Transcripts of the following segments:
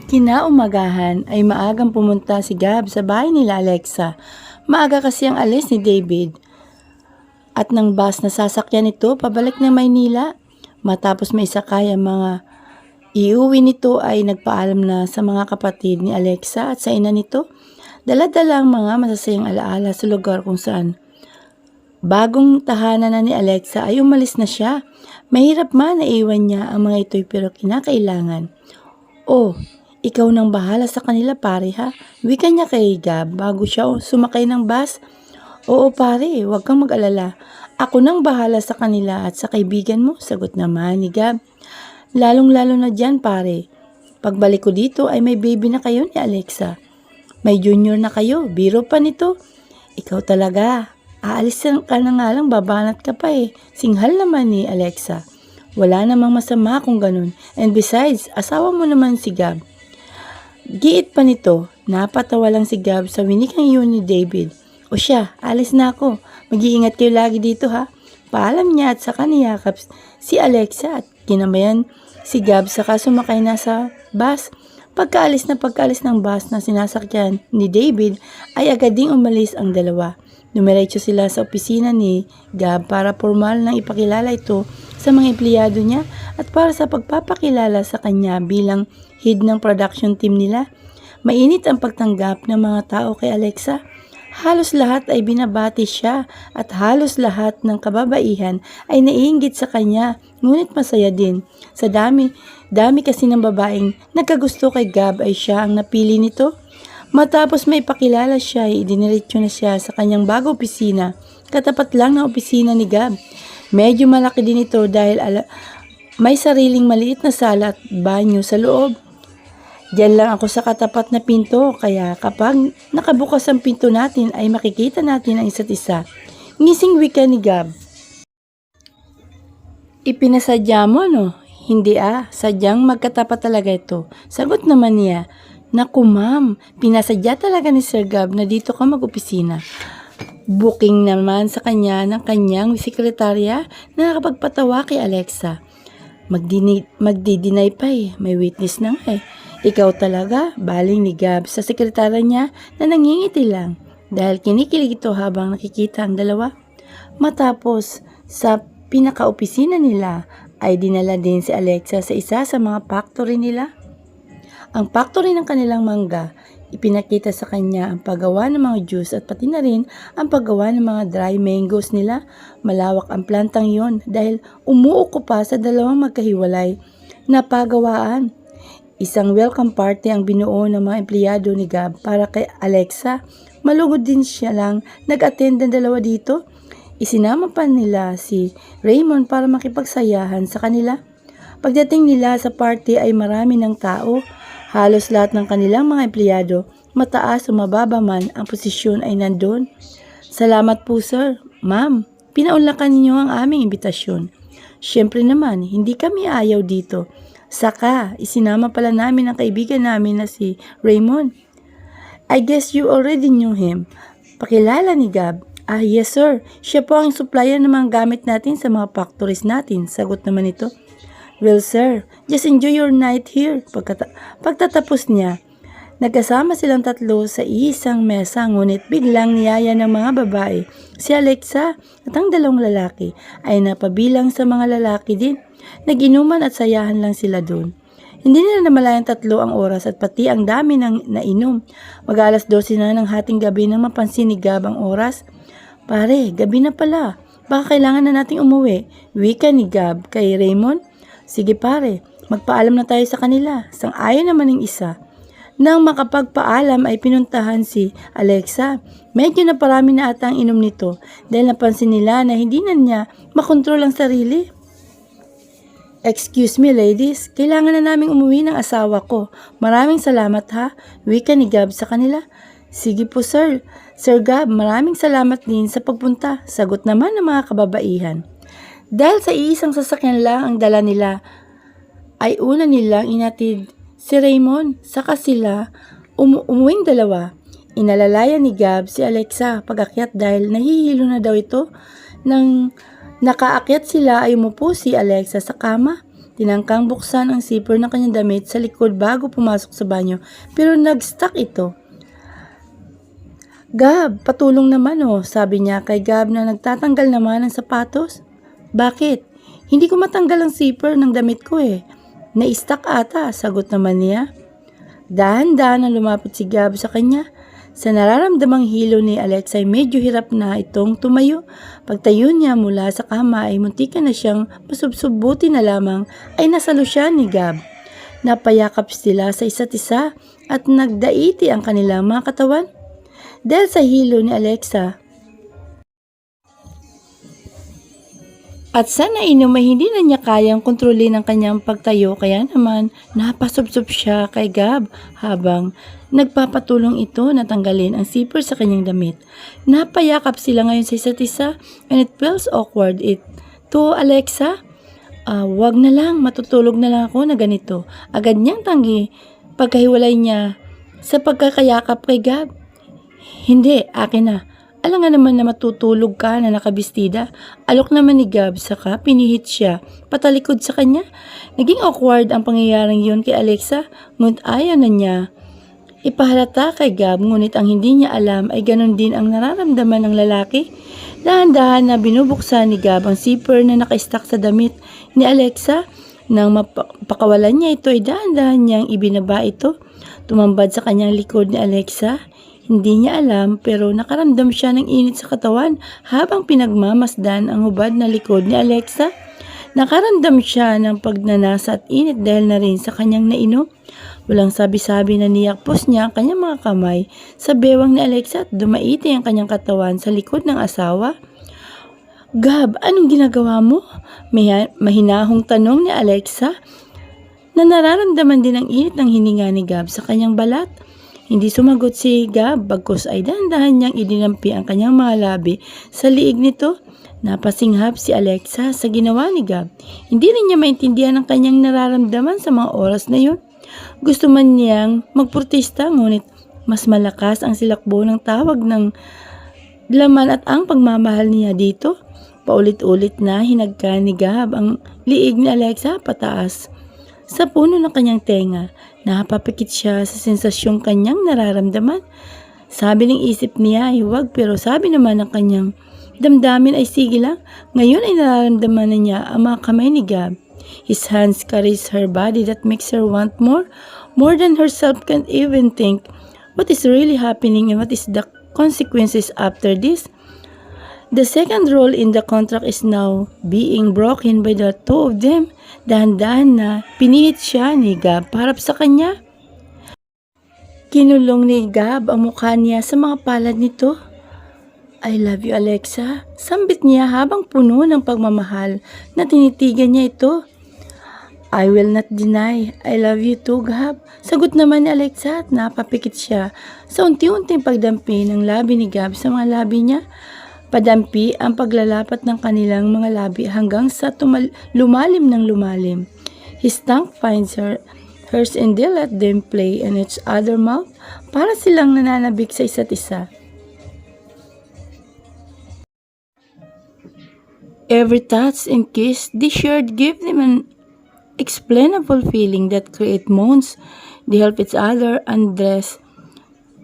Kinaumagahan ay maagang pumunta si Gab sa bahay nila Alexa. Maaga kasi ang alis ni David at ng bus na sasakyan nito pabalik ng Maynila. Matapos may sakay ang mga iuwi nito ay nagpaalam na sa mga kapatid ni Alexa at sa ina nito. Dala-dala ang mga masasayang alaala sa lugar kung saan bagong tahanan na ni Alexa ay umalis na siya. Mahirap man na iwan niya ang mga ito'y pero kinakailangan. Oh, ikaw nang bahala sa kanila pare ha. Wika niya kay Gab bago siya sumakay ng bus. Oo pare, huwag kang mag-alala. Ako nang bahala sa kanila at sa kaibigan mo, sagot naman ni Gab. Lalong-lalo na dyan pare. Pagbalik ko dito ay may baby na kayo ni Alexa. May junior na kayo, biro pa nito. Ikaw talaga. Aalis ka na nga lang, babanat ka pa eh. Singhal naman ni Alexa. Wala namang masama kung ganun. And besides, asawa mo naman si Gab. Giit pa nito, napatawa lang si Gab sa winikang yun ni David. O siya, alis na ako. Mag-iingat kayo lagi dito ha. Paalam niya at saka niyakap si Alexa at kinamayan si Gab saka sumakay na sa bus. Pagkaalis ng bus na sinasakyan ni David ay agad ding umalis ang dalawa. Dumiretso sila sa opisina ni Gab para formal nang ipakilala ito sa mga empleyado niya at para sa pagpapakilala sa kanya bilang head ng production team nila. Mainit ang pagtanggap ng mga tao kay Alexa. Halos lahat ay binabati siya at halos lahat ng kababaihan ay naiinggit sa kanya, ngunit masaya din. Sa dami kasi ng babaeng nagkagusto kay Gab ay siya ang napili nito. Matapos may pakilala siya, idiniretso na siya sa kanyang bago opisina. Katapat lang ng opisina ni Gab. Medyo malaki din ito dahil may sariling maliit na sala at banyo sa loob. Diyan lang ako sa katapat na pinto, kaya kapag nakabukas ang pinto natin ay makikita natin ang isa't isa. Ngising wika ni Gab. Ipinasadya mo no? Hindi sadyang magkatapat talaga ito. Sagot naman niya. Naku ma'am, pinasadya talaga ni Sir Gab na dito ka mag-opisina. Booking naman sa kanya ng kanyang sekretarya na nakapagpatawa kay Alexa. Magdi-deny pa may witness na nga Ikaw talaga, baling ni Gab sa sekretarya niya na nangingiti lang dahil kinikilig ito habang nakikita ang dalawa. Matapos sa pinaka-opisina nila ay dinala din si Alexa sa isa sa mga factory nila. Ang factory ng kanilang mangga, ipinakita sa kanya ang paggawa ng mga juice at pati na rin ang paggawa ng mga dry mangoes nila. Malawak ang plantang yon dahil umuuko pa sa dalawang magkahiwalay na pagawaan. Isang welcome party ang binuo ng mga empleyado ni Gab para kay Alexa. Malugod din siya lang nag-attend ng dalawa dito. Isinama pa nila si Raymond para makipagsayahan sa kanila. Pagdating nila sa party ay marami ng tao. Halos lahat ng kanilang mga empleyado, mataas o mababa man ang posisyon ay nandun. Salamat po sir, ma'am, pinaunlakan ninyo ang aming imbitasyon. Siyempre naman, hindi kami ayaw dito. Saka, isinama pala namin ang kaibigan namin na si Raymond. I guess you already knew him. Pakilala ni Gab. Yes sir, siya po ang supplier ng mga gamit natin sa mga factories natin, sagot naman ito. Well sir, just enjoy your night here. Pagtatapos niya, nagkasama silang tatlo sa isang mesa ngunit biglang niyaya ng mga babae. Si Alexa at ang dalawang lalaki ay napabilang sa mga lalaki din. Nag-inuman at sayahan lang sila doon. Hindi nila namalayang tatlo ang oras at pati ang dami ng nainom. Mag-alas 12 na ng hating gabi nang mapansin ni Gab ang oras. Pare, gabi na pala. Baka kailangan na nating umuwi. Wika ni Gab kay Raymond. Sige pare, magpaalam na tayo sa kanila. Sang-ayon naman ng isa. Nang makapagpaalam ay pinuntahan si Alexa. Medyo naparami na ata ang inom nito dahil napansin nila na hindi na niya makontrol ang sarili. Excuse me ladies, kailangan na naming umuwi ng asawa ko. Maraming salamat ha, wika ni Gab sa kanila. Sige po sir, Sir Gab, maraming salamat din sa pagpunta, sagot naman ng mga kababaihan. Dahil sa iisang sasakyan lang ang dala nila, ay una nilang inatid si Raymond, saka sila umuwing dalawa. Inalalayan ni Gab si Alexa pag-akyat dahil nahihilo na daw ito. Nang nakaakyat sila ay umupo si Alexa sa kama. Tinangkang buksan ang zipper ng kanyang damit sa likod bago pumasok sa banyo, pero nag-stuck ito. Gab, patulong naman oh, sabi niya kay Gab na nagtatanggal naman ng sapatos. Bakit? Hindi ko matanggal ang zipper ng damit ko eh. Na-stuck ata, sagot naman niya. Dahan-dahan na lumapit si Gab sa kanya. Sa nararamdamang hilo ni Alexa ay medyo hirap na itong tumayo. Pagtayo niya mula sa kama ay muntikan na siyang masubsubuti na lamang ay nasalo siya ni Gab. Napayakap sila sa isa't isa at nagdaiti ang kanilang mga katawan. Dahil sa hilo ni Alexa at sa nainom ay hindi na niya kayang kontrolin ang kanyang pagtayo, kaya naman napasubsob siya kay Gab habang nagpapatulong ito na tanggalin ang zipper sa kanyang damit. Napayakap sila ngayon sa isa't isa and it feels awkward. To Alexa, wag na lang, matutulog na lang ako na ganito. Agad niyang tanggi pagkahiwalay niya sa pagkakayakap kay Gab. Hindi, akin na. Alam nga naman na matutulog ka na nakabistida. Alok naman ni Gab, saka pinihit siya patalikod sa kanya. Naging awkward ang pangyayaring yun kay Alexa, ngunit ayaw na niya ipahalata kay Gab, ngunit ang hindi niya alam ay ganon din ang nararamdaman ng lalaki. Dahan-dahan na binubuksan ni Gab ang zipper na naka-stuck sa damit ni Alexa. Nang mapakawalan niya ito ay dahan-dahan niyang ibinaba ito. Tumambad sa kanyang likod ni Alexa. Hindi niya alam pero nakaramdam siya ng init sa katawan habang pinagmamasdan ang hubad na likod ni Alexa. Nakaramdam siya ng pagnanasa at init dahil na rin sa kanyang nainom. Walang sabi-sabi na niyakpos niya ang kanyang mga kamay sa bewang ni Alexa at dumaiti ang kanyang katawan sa likod ng asawa. Gab, anong ginagawa mo? Mahinahong tanong ni Alexa na nararamdaman din ang init ng hininga ni Gab sa kanyang balat. Hindi sumagot si Gab, bagkus ay dahan-dahan niyang idinampi ang kanyang mga labi sa liig nito. Napasinghap si Alexa sa ginawa ni Gab. Hindi rin niya maintindihan ang kanyang nararamdaman sa mga oras na yun. Gusto man niyang magprotesta, ngunit mas malakas ang silakbo ng tawag ng laman at ang pagmamahal niya dito. Paulit-ulit na hinagka ni Gab ang liig ni Alexa pataas sa puno ng kanyang tenga. Napapikit siya sa sensasyong kanyang nararamdaman. Sabi ng isip niya ay huwag, pero sabi naman ng kanyang damdamin ay sige lang. Ngayon ay nararamdaman na niya ang mga kamay ni Gab. His hands caress her body that makes her want more than herself can't even think what is really happening and what is the consequences after this. The second rule in the contract is now being broken by the two of them. Dahan-dahan na pinihit siya ni Gab harap sa kanya. Kinulong ni Gab ang mukha niya sa mga palad nito. I love you, Alexa. Sambit niya habang puno ng pagmamahal na tinitigan niya ito. I will not deny. I love you too, Gab. Sagot naman ni Alexa at napapikit siya sa unti-unting pagdampi ng labi ni Gab sa mga labi niya. Padampi ang paglalapat ng kanilang mga labi hanggang sa lumalim ng lumalim. His tongue finds hers and they let them play in each other's mouth para silang nananabik sa isa't isa. Every touch and kiss they shared gave them an explainable feeling that create moans. They help each other undress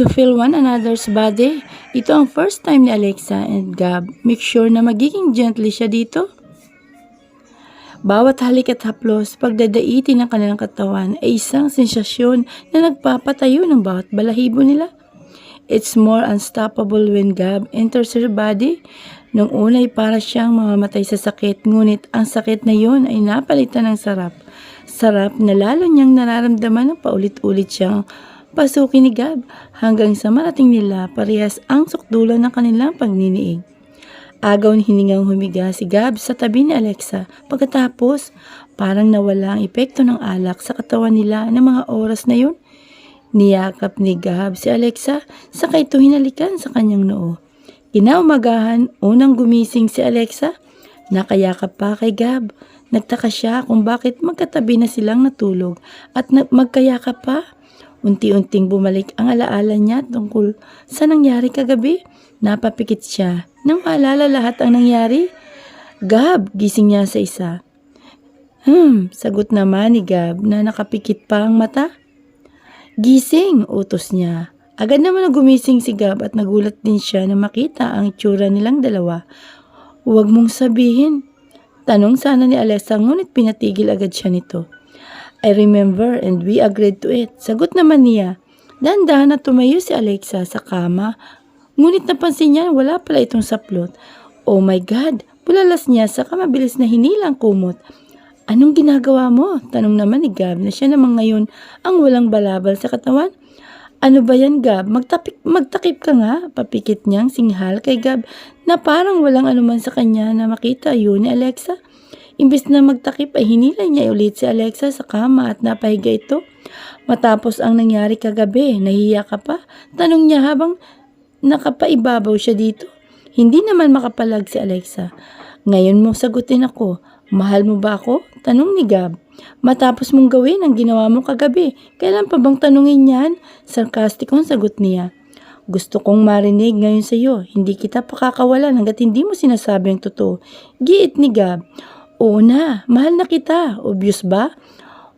to feel one another's body. Ito ang first time ni Alexa and Gab. Make sure na magiging gently siya dito. Bawat halik at haplos, pagdadaiti ng kanilang katawan ay isang sensasyon na nagpapatayo ng bawat balahibo nila. It's more unstoppable when Gab enters her body. Nung una ay para siyang mamamatay sa sakit, ngunit ang sakit na yun ay napalitan ng sarap. Sarap na lalo niyang nararamdaman ng paulit-ulit siyang pasukin ni Gab hanggang sa marating nila parehas ang sukdulan ng kanilang pagniniig. Agaw ni hiningang humiga si Gab sa tabi ni Alexa. Pagkatapos, parang nawala ang epekto ng alak sa katawan nila ng mga oras na yun. Niyakap ni Gab si Alexa, saka ito hinalikan sa kanyang noo. Kinaumagahan, unang gumising si Alexa. Nakayakap pa kay Gab. Nagtaka siya kung bakit magkatabi na silang natulog at magkayakap pa. Unti-unting bumalik ang alaala niya tungkol sa nangyari kagabi. Napapikit siya nang maalala lahat ang nangyari. Gab, gising niya sa isa. Sagot naman ni Gab na nakapikit pa ang mata. Gising, utos niya. Agad naman na gumising si Gab at nagulat din siya na makita ang itsura nilang dalawa. Huwag mong sabihin. Tanong sana ni Alexa ngunit pinatigil agad siya nito. I remember and we agreed to it. Sagot naman niya. Dahan-dahan na tumayo si Alexa sa kama. Ngunit napansin niya wala pala itong saplot. Oh my God! Bulalas niya sa mabilis na hinilang kumot. Anong ginagawa mo? Tanong naman ni Gab na siya naman ngayon ang walang balabal sa katawan. Ano ba yan, Gab? Magtakip ka nga. Papikit niyang singhal kay Gab na parang walang anuman sa kanya na makita yun ni Alexa. Imbis na magtakip ay hinilay niya ulit si Alexa sa kama at napahiga ito. Matapos ang nangyari kagabi, nahiya ka pa? Tanong niya habang nakapaibabaw siya dito. Hindi naman makapalag si Alexa. Ngayon mo sagutin ako. Mahal mo ba ako? Tanong ni Gab. Matapos mong gawin ang ginawa mo kagabi, kailan pa bang tanungin yan? Sarkastikong sagot niya. Gusto kong marinig ngayon sa iyo. Hindi kita pakakawalan hanggat hindi mo sinasabi ang totoo. Giit ni Gab. Oo na, mahal na kita. Obvious ba?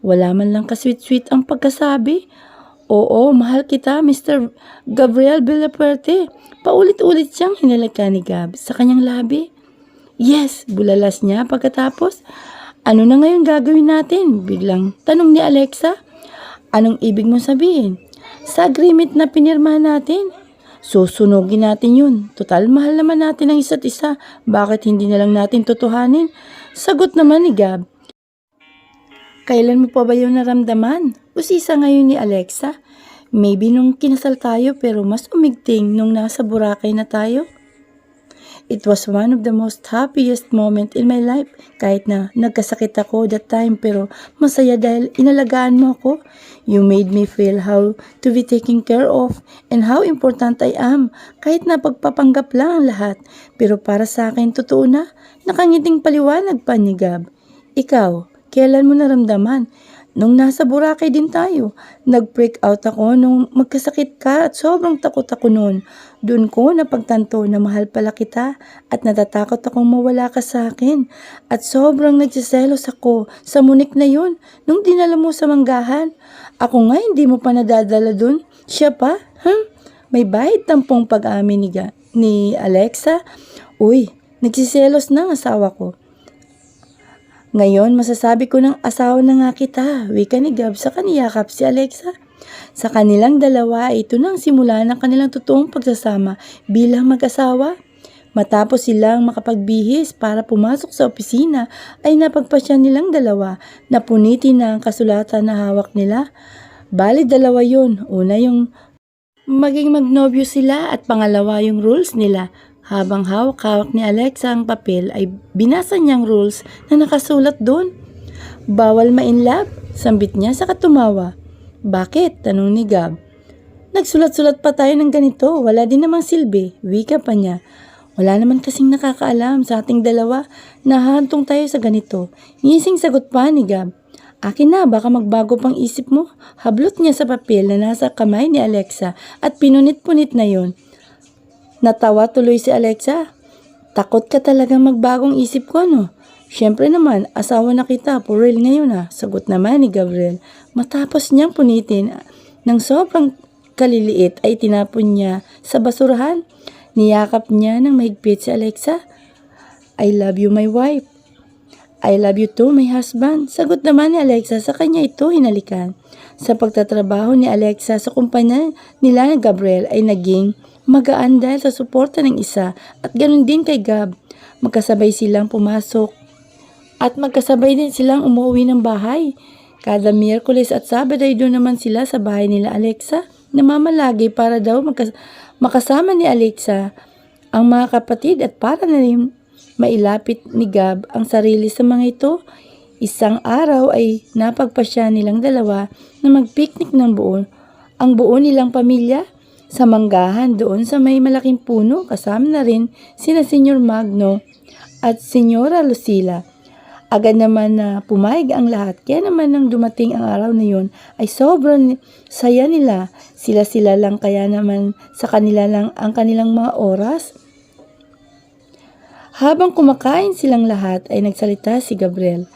Wala man lang kasweet-sweet ang pagkasabi. Oo, mahal kita, Mr. Gabriel Villapuerte. Paulit-ulit siyang hinalaka ni Gab sa kanyang labi. Yes, bulalas niya pagkatapos. Ano na ngayon gagawin natin? Biglang tanong ni Alexa. Anong ibig mong sabihin? Sa agreement na pinirmahan natin. Susunogin natin yun. Total, mahal naman natin ang isa't isa. Bakit hindi na lang natin tutuhanin? Sagot naman ni Gab. Kailan mo pa ba yun naramdaman? Usisa ngayon ni Alexa. Maybe nung kinasal tayo pero mas umigting nung nasa Boracay na tayo. It was one of the most happiest moment in my life. Kahit na nagkasakit ako that time pero masaya dahil inalagaan mo ako. You made me feel how to be taken care of and how important I am. Kahit na pagpapanggap lang ang lahat. Pero para sa akin totoo na, nakangiting paliwanag pa ni Gab. Ikaw, kailan mo naramdaman? Nung nasa Boracay din tayo, nag-break out ako nung magkasakit ka at sobrang takot ako noon. Doon ko napagtanto na mahal pala kita at natatakot akong mawala ka sa akin. At sobrang nagsiselos ako sa munik na yun nung dinala mo sa manggahan. Ako nga hindi mo pa nadadala doon. Siya pa? May bahid tampong pag-amin ni Alexa. Uy, nagsiselos na ang asawa ko. Ngayon, masasabi ko ng asawa na nga kita, wika ni Gab sa kaniyakap si Alexa. Sa kanilang dalawa, ito nang simula ng kanilang totoong pagsasama bilang mag-asawa. Matapos silang makapagbihis para pumasok sa opisina, ay napagpasya nilang dalawa na punitin na ang kasulatan na hawak nila. Bali dalawa yun. Una yung maging magnobyo sila at pangalawa yung rules nila. Habang hawak-hawak ni Alexa ang papel ay binasa niyang rules na nakasulat doon. Bawal ma-inlove, sambit niya sa katumawa. Bakit? Tanong ni Gab. Nagsulat-sulat pa tayo ng ganito, wala din namang silbi, wika pa niya. Wala naman kasing nakakaalam sa ating dalawa na hahantong tayo sa ganito. Ngising sagot pa ni Gab. Akin na, baka magbago pang isip mo. Hablot niya sa papel na nasa kamay ni Alexa at pinunit-punit na yon. Natawa tuloy si Alexa. Takot ka talagang magbagong isip ko, no? Siyempre naman, asawa na kita, for real ngayon ah. Sagot naman ni Gabriel. Matapos niyang punitin ng sobrang kaliliit ay tinapon niya sa basurahan. Niyakap niya ng mahigpit si Alexa. I love you, my wife. I love you too, my husband. Sagot naman ni Alexa sa kanya ito hinalikan. Sa pagtatrabaho ni Alexa sa kumpanya nila ni Gabriel ay naging magaan dahil sa suporta ng isa at ganoon din kay Gab. Magkasabay silang pumasok at magkasabay din silang umuwi ng bahay. Kada Miyerkules at Sabado ay doon naman sila sa bahay nila Alexa. Namamalagi para daw makasama ni Alexa ang mga kapatid at para na rin mailapit ni Gab ang sarili sa mga ito. Isang araw ay napagpasya nilang dalawa na mag-picnic ng ang buo nilang pamilya. Sa manggahan doon sa may malaking puno, kasama na rin sina Senyor Magno at Senyora Lucila. Agad naman na pumayag ang lahat, kaya naman nang dumating ang araw na yun ay sobrang saya nila. Sila-sila lang kaya naman sa kanila lang ang kanilang mga oras. Habang kumakain silang lahat ay nagsalita si Gabriel.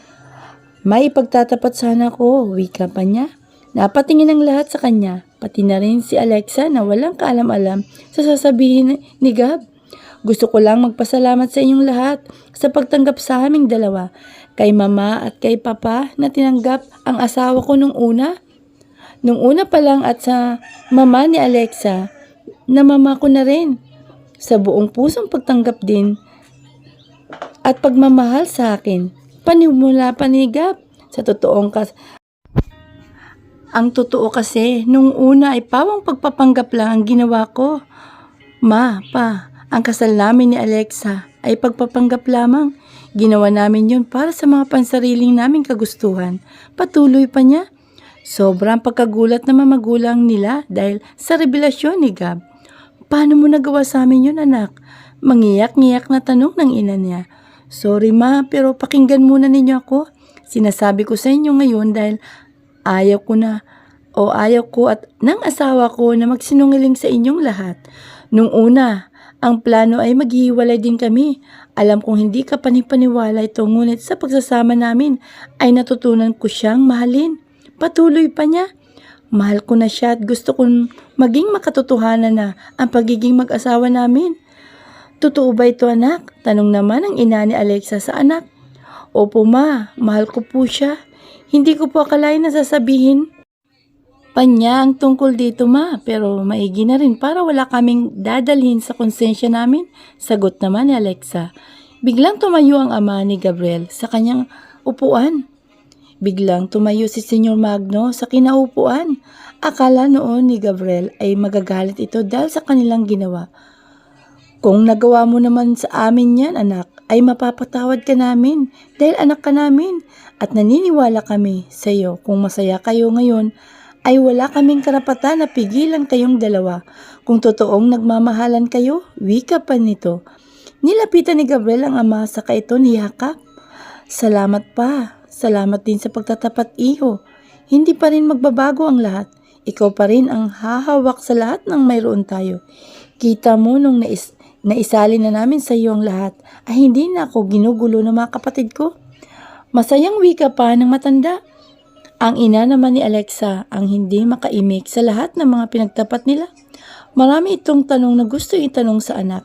May ipagtatapat sana ko, wika pa niya. Napatingin ang lahat sa kanya, pati na rin si Alexa na walang kaalam-alam sa sasabihin ni Gab. Gusto ko lang magpasalamat sa inyong lahat sa pagtanggap sa aming dalawa. Kay mama at kay papa na tinanggap ang asawa ko nung una. Nung una pa lang at sa mama ni Alexa na mama ko na rin. Sa buong pusong pagtanggap din at pagmamahal sa akin. Panimula pa ni Gab. Ang totoo kasi, nung una ay pawang pagpapanggap lang ang ginawa ko. Ma, pa, ang kasal namin ni Alexa ay pagpapanggap lamang. Ginawa namin yun para sa mga pansariling naming kagustuhan. Patuloy pa niya. Sobrang pagkagulat na magulang nila dahil sa revelasyon ni Gab. Paano mo nagawa sa amin yun, anak? Mangiyak-ngiyak na tanong ng ina niya. Sorry ma, pero pakinggan muna ninyo ako. Sinasabi ko sa inyo ngayon dahil ayaw ko at ng asawa ko na magsinungaling sa inyong lahat. Nung una, ang plano ay maghihiwalay din kami. Alam kong hindi ka panipaniwala ito, ngunit sa pagsasama namin ay natutunan ko siyang mahalin. Patuloy pa niya. Mahal ko na siya at gusto kong maging makatotohanan na ang pagiging mag-asawa namin. Totoo ba ito, anak? Tanong naman ang ina ni Alexa sa anak. Opo ma, mahal ko po siya. Hindi ko po akalain na sasabihin pa niya ang tungkol dito ma, pero maigi na rin para wala kaming dadalhin sa konsensya namin. Sagot naman ni Alexa. Biglang tumayo ang ama ni Gabriel sa kanyang upuan. Biglang tumayo si Senyor Magno sa kinaupuan. Akala noon ni Gabriel ay magagalit ito dahil sa kanilang ginawa. Kung nagawa mo naman sa amin yan, anak, ay mapapatawad ka namin dahil anak ka namin at naniniwala kami sa iyo. Kung masaya kayo ngayon, ay wala kaming karapatan na pigilan kayong dalawa. Kung totoong nagmamahalan kayo, wika pa nito. Nilapitan ni Gabriel ang ama sa ito niyakap. Salamat pa. Salamat din sa pagtatapat, iho. Hindi pa rin magbabago ang lahat. Ikaw pa rin ang hahawak sa lahat ng mayroon tayo. Kita mo nung naisali na namin sa iyo ang lahat, ay hindi na ako ginugulo ng mga kapatid ko. Masayang wika pa ng matanda. Ang ina naman ni Alexa ang hindi makaimik sa lahat ng mga pinagtapat nila. Marami itong tanong na gusto itanong sa anak.